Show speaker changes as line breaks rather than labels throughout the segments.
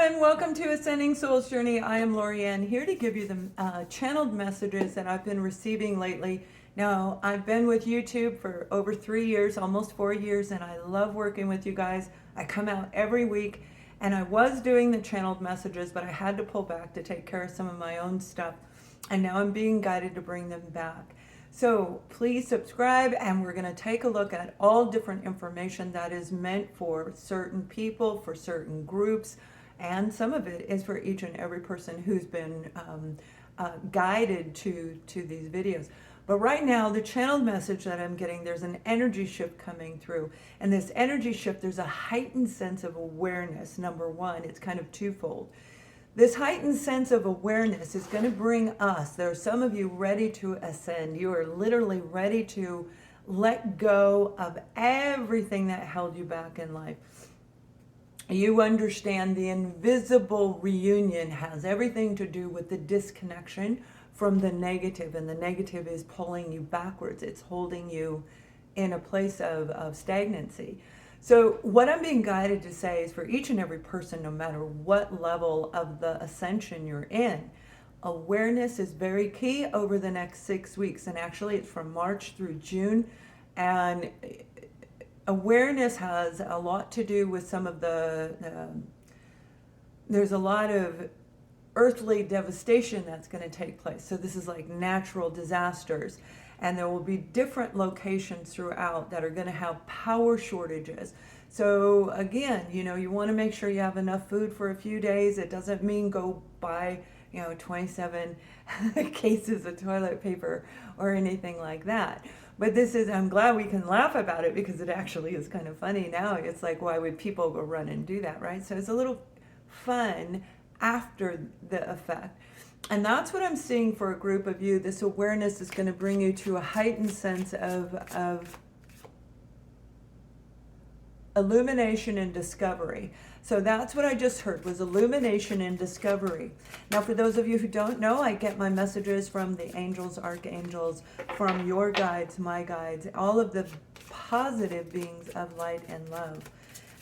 everyone, welcome to Ascending Souls Journey. I am Lorianne, here to give you the channeled messages that I've been receiving lately. Now, I've been with YouTube for over 3 years, almost 4 years, and I love working with you guys. I come out every week, and I was doing the channeled messages, but I had to pull back to take care of some of my own stuff, and now I'm being guided to bring them back. So please subscribe, and we're going to take a look at all different information that is meant for certain people, for certain groups, and some of it is for each and every person who's been guided to these videos. But right now, the channeled message that I'm getting, there's an energy shift coming through. And this energy shift, there's a heightened sense of awareness. Number one, it's kind of twofold. This heightened sense of awareness is going to bring us, there are some of you ready to ascend. You are literally ready to let go of everything that held you back in life. You understand the invisible reunion has everything to do with the disconnection from the negative, and the negative is pulling you backwards. It's holding you in a place of stagnancy. So what I'm being guided to say is for each and every person, no matter what level of the ascension you're in, awareness is very key over the next 6 weeks. And actually it's from March through June. And awareness has a lot to do with some of there's a lot of earthly devastation that's going to take place. So this is like natural disasters. And there will be different locations throughout that are going to have power shortages. So again, you want to make sure you have enough food for a few days. It doesn't mean go buy, 27 cases of toilet paper or anything like that. But I'm glad we can laugh about it because it actually is kind of funny now. It's like, why would people go run and do that, right? So it's a little fun after the effect. And that's what I'm seeing for a group of you. This awareness is going to bring you to a heightened sense of illumination and discovery. So that's what I just heard, was illumination and discovery. Now, for those of you who don't know, I get my messages from the angels, archangels, from your guides, my guides, all of the positive beings of light and love.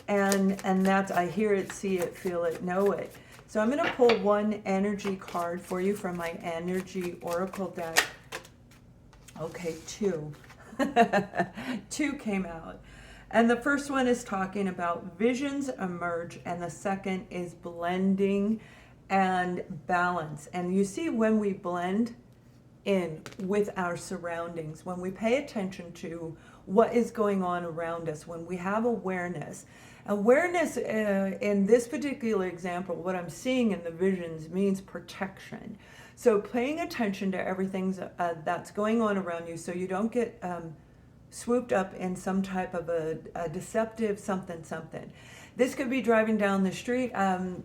And that's, I hear it, see it, feel it, know it. So I'm going to pull one energy card for you from my energy oracle deck. Okay, 2. 2 came out. And the first one is talking about visions emerge, and the second is blending and balance. And you see, when we blend in with our surroundings, when we pay attention to what is going on around us, when we have awareness, in this particular example, what I'm seeing in the visions means protection. So paying attention to everything that's going on around you so you don't get swooped up in some type of a deceptive something. This could be driving down the street and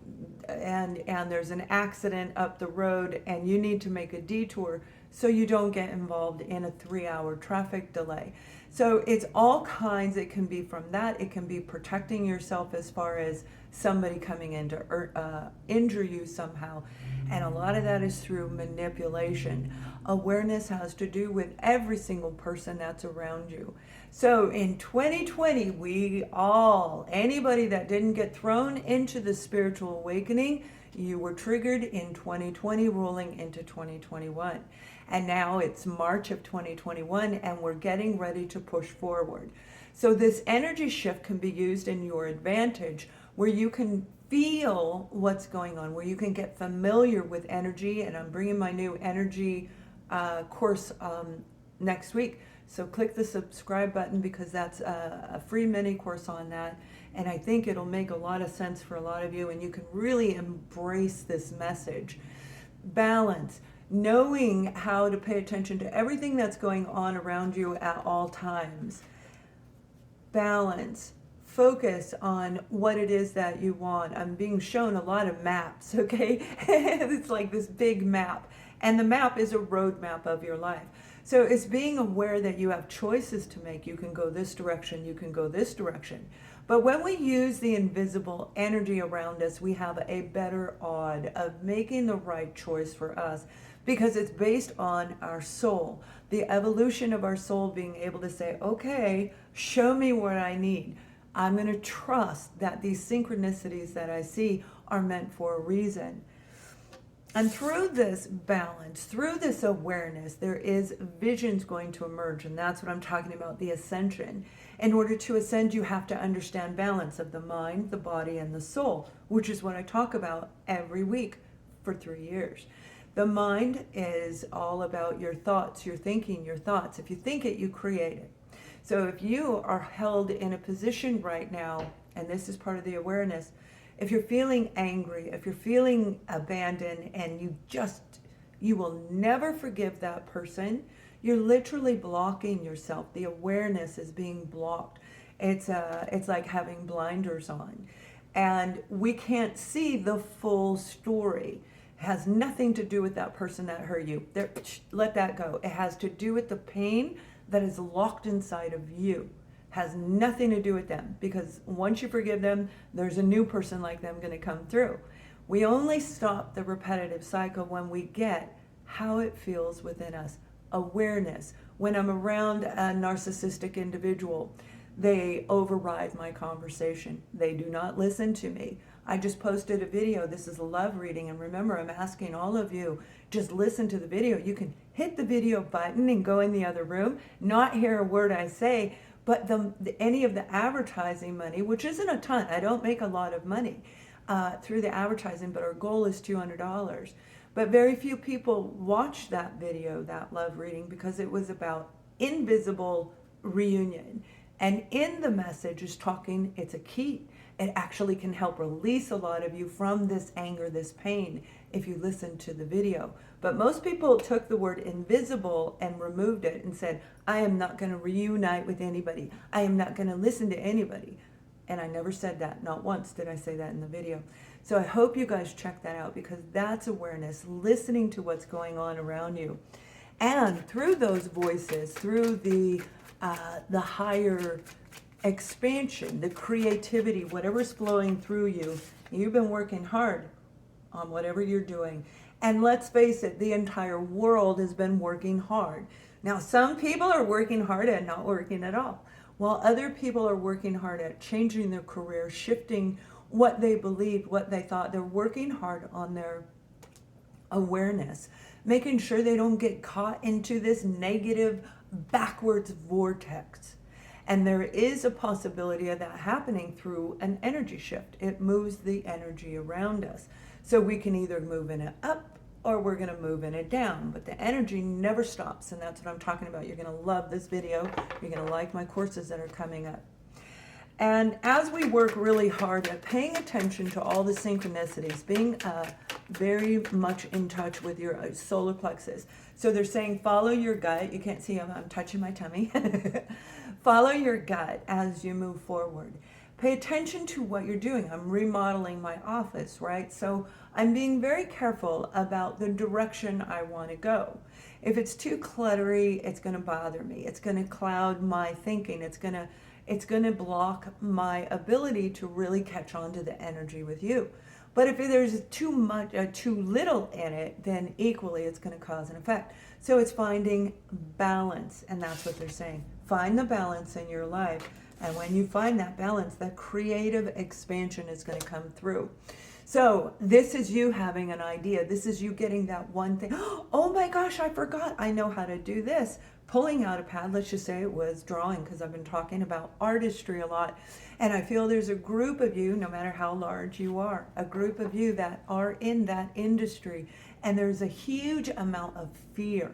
there's an accident up the road and you need to make a detour so you don't get involved in a 3-hour traffic delay. So it's all kinds. It can be from that. It can be protecting yourself as far as somebody coming in to injure you somehow. And a lot of that is through manipulation. Awareness has to do with every single person that's around you. So in 2020, anybody that didn't get thrown into the spiritual awakening, you were triggered in 2020 rolling into 2021. And now it's March of 2021 and we're getting ready to push forward. So this energy shift can be used in your advantage, where you can feel what's going on, where you can get familiar with energy. And I'm bringing my new energy course next week. So click the subscribe button because that's a free mini course on that. And I think it'll make a lot of sense for a lot of you, and you can really embrace this message. Balance, knowing how to pay attention to everything that's going on around you at all times. Balance, focus on what it is that you want. I'm being shown a lot of maps, okay? It's like this big map, and the map is a roadmap of your life. So it's being aware that you have choices to make. You can go this direction, you can go this direction. But when we use the invisible energy around us, we have a better odd of making the right choice for us, because it's based on our soul, the evolution of our soul being able to say, okay, show me what I need. I'm going to trust that these synchronicities that I see are meant for a reason. And through this balance, through this awareness, there is visions going to emerge. And that's what I'm talking about, the ascension. In order to ascend, you have to understand balance of the mind, the body, and the soul, which is what I talk about every week for 3 years. The mind is all about your thoughts, your thinking, your thoughts. If you think it, you create it. So if you are held in a position right now, and this is part of the awareness, if you're feeling angry, if you're feeling abandoned, and you will never forgive that person, you're literally blocking yourself. The awareness is being blocked. It's like having blinders on. And we can't see the full story. It has nothing to do with that person that hurt you. Let that go. It has to do with the pain that is locked inside of you. Has nothing to do with them, because once you forgive them, there's a new person like them going to come through. We only stop the repetitive cycle when we get how it feels within us. Awareness. When I'm around a narcissistic individual, they override my conversation. They do not listen to me. I just posted a video. This is a love reading. And remember, I'm asking all of you, just listen to the video. You can hit the video button and go in the other room, not hear a word I say, but any of the advertising money, which isn't a ton, I don't make a lot of money through the advertising, but our goal is $200. But very few people watch that video, that love reading, because it was about invisible reunion. And in the message is talking, it's a key. It actually can help release a lot of you from this anger, this pain, if you listen to the video. But most people took the word invisible and removed it and said, I am not going to reunite with anybody. I am not going to listen to anybody. And I never said that. Not once did I say that in the video. So I hope you guys check that out, because that's awareness, listening to what's going on around you. And through those voices, through the higher expansion, the creativity, whatever's flowing through you, you've been working hard on whatever you're doing. And let's face it, the entire world has been working hard. Now, some people are working hard at not working at all, while other people are working hard at changing their career, shifting what they believed, what they thought. They're working hard on their awareness, making sure they don't get caught into this negative backwards vortex. And there is a possibility of that happening through an energy shift. It moves the energy around us. So we can either move in it up or we're going to move in it down. But the energy never stops. And that's what I'm talking about. You're going to love this video. You're going to like my courses that are coming up. And as we work really hard at paying attention to all the synchronicities, being very much in touch with your solar plexus. So they're saying follow your gut. You can't see I'm touching my tummy. Follow your gut as you move forward. Pay attention to what you're doing. I'm remodeling my office, right? So I'm being very careful about the direction I want to go. If it's too cluttery, it's going to bother me. It's going to cloud my thinking. It's going to block my ability to really catch on to the energy with you. But if there's too much, too little in it, then equally it's going to cause an effect. So it's finding balance, and that's what they're saying. Find the balance in your life, and when you find that balance, that creative expansion is going to come through. So this is you having an idea. This is you getting that one thing. Oh my gosh, I forgot. I know how to do this. Pulling out a pad, let's just say it was drawing, because I've been talking about artistry a lot. And I feel there's a group of you, no matter how large you are, a group of you that are in that industry. And there's a huge amount of fear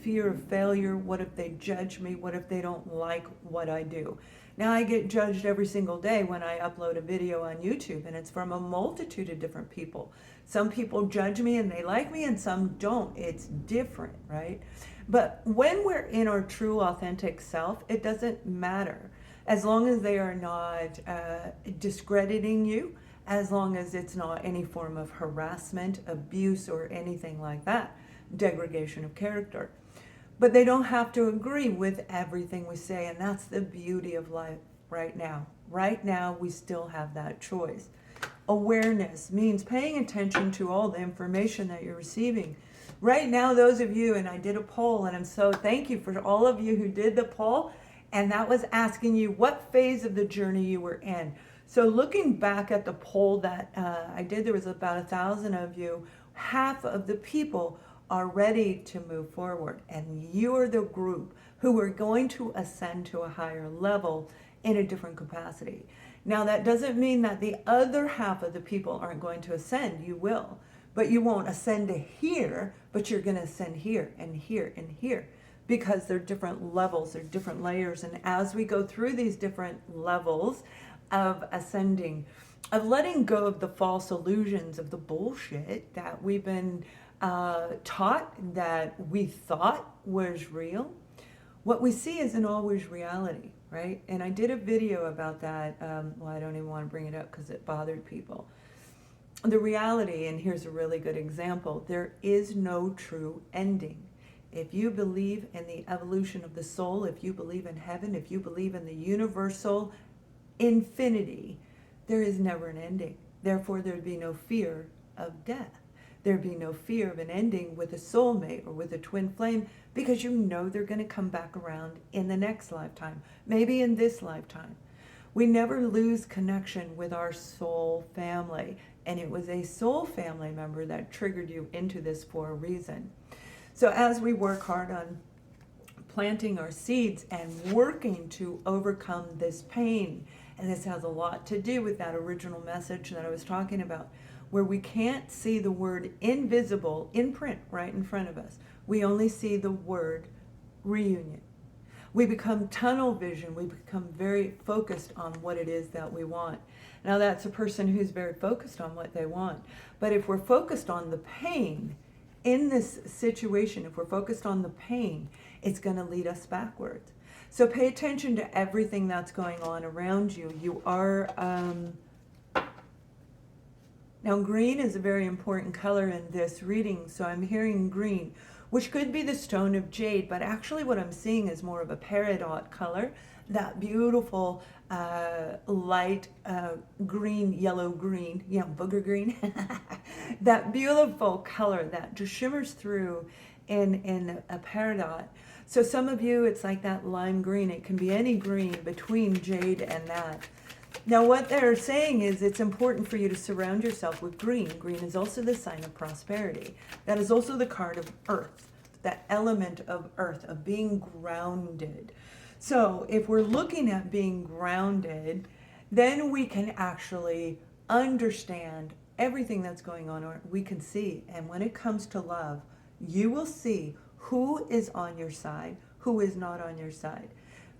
of failure. What if they judge me? What if they don't like what I do? Now I get judged every single day when I upload a video on YouTube, and it's from a multitude of different people. Some people judge me and they like me, and some don't. It's different, right? But when we're in our true authentic self, it doesn't matter. As long as they are not discrediting you, as long as it's not any form of harassment, abuse, or anything like that, degradation of character. But they don't have to agree with everything we say, and that's the beauty of life right now. Right now, we still have that choice. Awareness means paying attention to all the information that you're receiving. Right now, those of you, and I did a poll, and I'm so thank you for all of you who did the poll. And that was asking you what phase of the journey you were in. So looking back at the poll that I did, there was about 1,000 of you. Half of the people are ready to move forward. And you are the group who are going to ascend to a higher level in a different capacity. Now, that doesn't mean that the other half of the people aren't going to ascend. You will. But you won't ascend to here, but you're going to ascend here and here and here. Because they're different levels, they're different layers. And as we go through these different levels of ascending, of letting go of the false illusions of the bullshit that we've been taught, that we thought was real, what we see isn't always reality, right? And I did a video about that. Well, I don't even want to bring it up because it bothered people. The reality, and here's a really good example, there is no true ending. If you believe in the evolution of the soul, if you believe in heaven, if you believe in the universal infinity, there is never an ending. Therefore, there'd be no fear of death. There'd be no fear of an ending with a soulmate or with a twin flame, because you know they're going to come back around in the next lifetime, maybe in this lifetime. We never lose connection with our soul family, and it was a soul family member that triggered you into this for a reason. So as we work hard on planting our seeds and working to overcome this pain, and this has a lot to do with that original message that I was talking about, where we can't see the word invisible in print right in front of us. We only see the word reunion. We become tunnel vision. We become very focused on what it is that we want. Now that's a person who's very focused on what they want. But if we're focused on the pain, in this situation, if we're focused on the pain, it's going to lead us backwards. So pay attention to everything that's going on around you. You are, now green is a very important color in this reading, so I'm hearing green, which could be the stone of jade, but actually what I'm seeing is more of a peridot color, that beautiful light green, yellow green, booger green, that beautiful color that just shimmers through in a peridot. So some of you, it's like that lime green. It can be any green between jade and that. Now what they're saying is it's important for you to surround yourself with green. Green is also the sign of prosperity. That is also the card of earth, that element of earth, of being grounded. So if we're looking at being grounded, then we can actually understand everything that's going on, or we can see. And when it comes to love, you will see who is on your side, who is not on your side.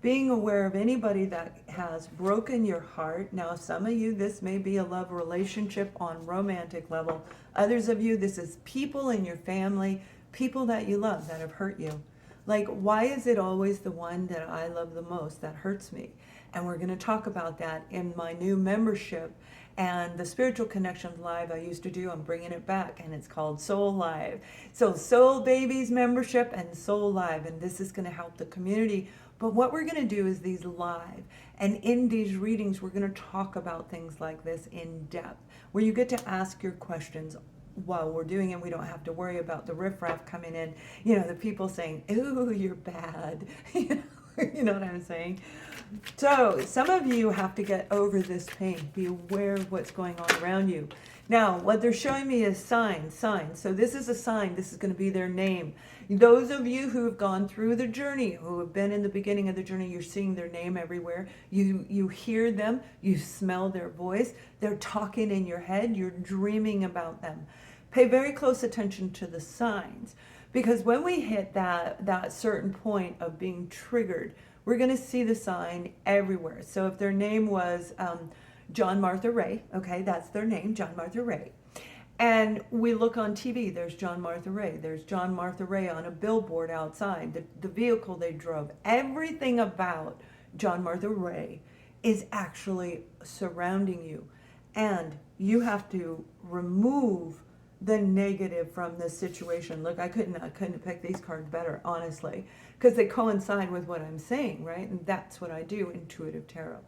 Being aware of anybody that has broken your heart. Now, some of you, this may be a love relationship on romantic level. Others of you, this is people in your family, people that you love that have hurt you. Like, why is it always the one that I love the most that hurts me? And we're going to talk about that in my new membership and the Spiritual Connections Live I used to do. I'm bringing it back, and it's called Soul Live. So Soul Babies membership and Soul Live, and this is going to help the community. But what we're going to do is these live, and in these readings, we're going to talk about things like this in depth, where you get to ask your questions while we're doing it. We don't have to worry about the riffraff coming in, the people saying, ooh, you're bad, you know what I'm saying? So some of you have to get over this pain. Be aware of what's going on around you. Now, what they're showing me is signs. So this is a sign. This is going to be their name. Those of you who have gone through the journey, who have been in the beginning of the journey, you're seeing their name everywhere. You hear them. You smell their voice. They're talking in your head. You're dreaming about them. Pay very close attention to the signs, because when we hit that certain point of being triggered, we're going to see the sign everywhere. So if their name was John Martha Ray, okay, that's their name, John Martha Ray. And we look on TV, there's John Martha Ray. There's John Martha Ray on a billboard outside, the vehicle they drove. Everything about John Martha Ray is actually surrounding you. And you have to remove the negative from this situation. Look, I couldn't have picked these cards better, honestly, because they coincide with what I'm saying, right? And that's what I do, intuitive tarot.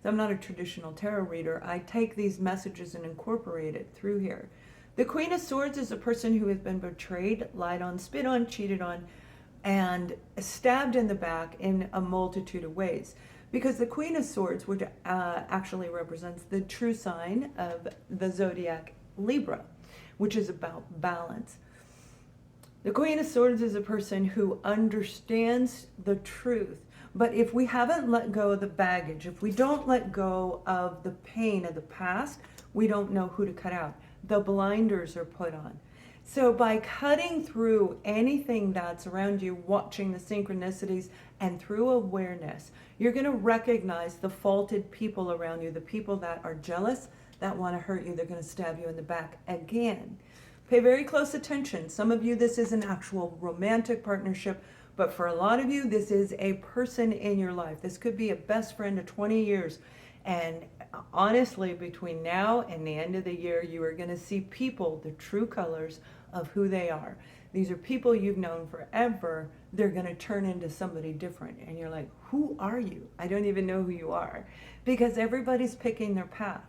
So I'm not a traditional tarot reader. I take these messages and incorporate it through here. The Queen of Swords is a person who has been betrayed, lied on, spit on, cheated on, and stabbed in the back in a multitude of ways. Because the Queen of Swords, which actually represents the true sign of the zodiac Libra, which is about balance. The Queen of Swords is a person who understands the truth. But if we haven't let go of the baggage, if we don't let go of the pain of the past, we don't know who to cut out. The blinders are put on. So by cutting through anything that's around you, watching the synchronicities, and through awareness, you're going to recognize the faulted people around you, the people that are jealous, that want to hurt you, they're going to stab you in the back again. Pay very close attention. Some of you, this is an actual romantic partnership, but for a lot of you, this is a person in your life. This could be a best friend of 20 years. And honestly, between now and the end of the year, you are going to see people, the true colors of who they are. These are people you've known forever. They're going to turn into somebody different. And you're like, who are you? I don't even know who you are. Because everybody's picking their path.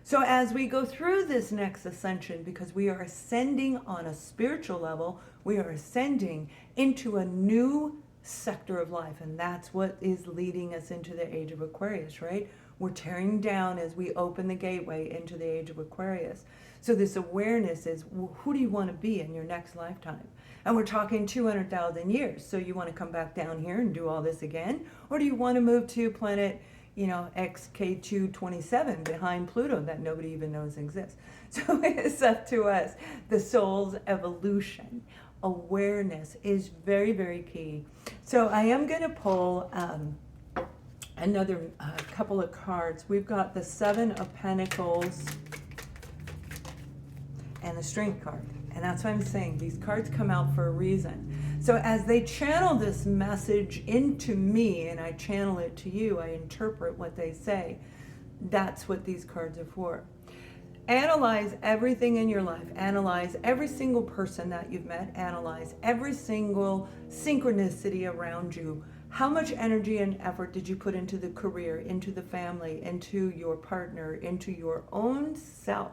So as we go through this next ascension, because we are ascending on a spiritual level, we are ascending into a new sector of life. And that's what is leading us into the age of Aquarius, right? We're tearing down as we open the gateway into the age of Aquarius. So this awareness is, who do you want to be in your next lifetime? And we're talking 200,000 years. So you want to come back down here and do all this again? Or do you want to move to planet, XK227 behind Pluto that nobody even knows exists? So it's up to us. The soul's evolution. Awareness is very, very key. So I am going to pull another couple of cards. We've got the Seven of Pentacles and the Strength card. And that's what I'm saying. These cards come out for a reason. So as they channel this message into me and I channel it to you, I interpret what they say. That's what these cards are for. Analyze everything in your life. Analyze every single person that you've met. Analyze every single synchronicity around you. How much energy and effort did you put into the career, into the family, into your partner, into your own self?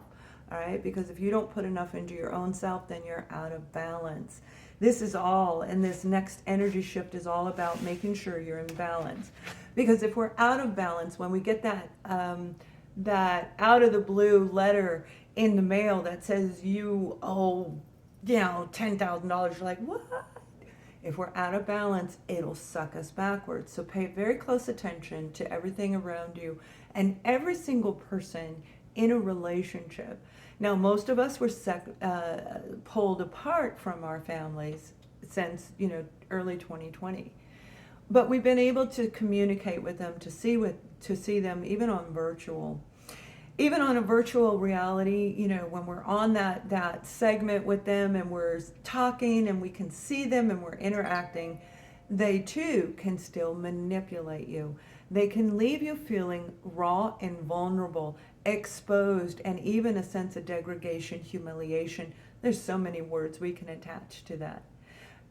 All right, because if you don't put enough into your own self, then you're out of balance. This is all, and this next energy shift is all about making sure you're in balance. Because if we're out of balance, when we get that that out of the blue letter in the mail that says you owe, $10,000, you're like, what? If we're out of balance, it'll suck us backwards. So pay very close attention to everything around you and every single person in a relationship. Now, most of us were pulled apart from our families since, early 2020. But we've been able to communicate with them, to see them even on virtual. Even on a virtual reality, when we're on that segment with them and we're talking and we can see them and we're interacting, they too can still manipulate you. They can leave you feeling raw and vulnerable, exposed, and even a sense of degradation, humiliation. There's so many words we can attach to that.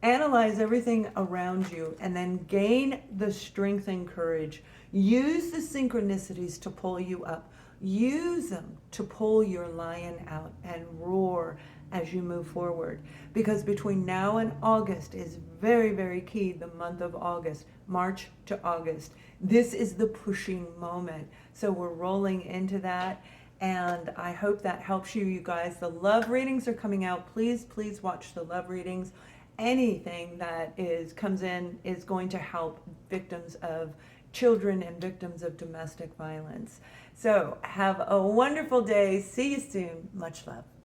Analyze everything around you and then gain the strength and courage. Use the synchronicities to pull you up. Use them to pull your lion out and roar as you move forward. Because between now and August is very, very key, the month of August, March to August. This is the pushing moment. So we're rolling into that. And I hope that helps you, you guys. The love readings are coming out. Please, please watch the love readings. Anything that comes in is going to help victims of children and victims of domestic violence. So have a wonderful day. See you soon. Much love.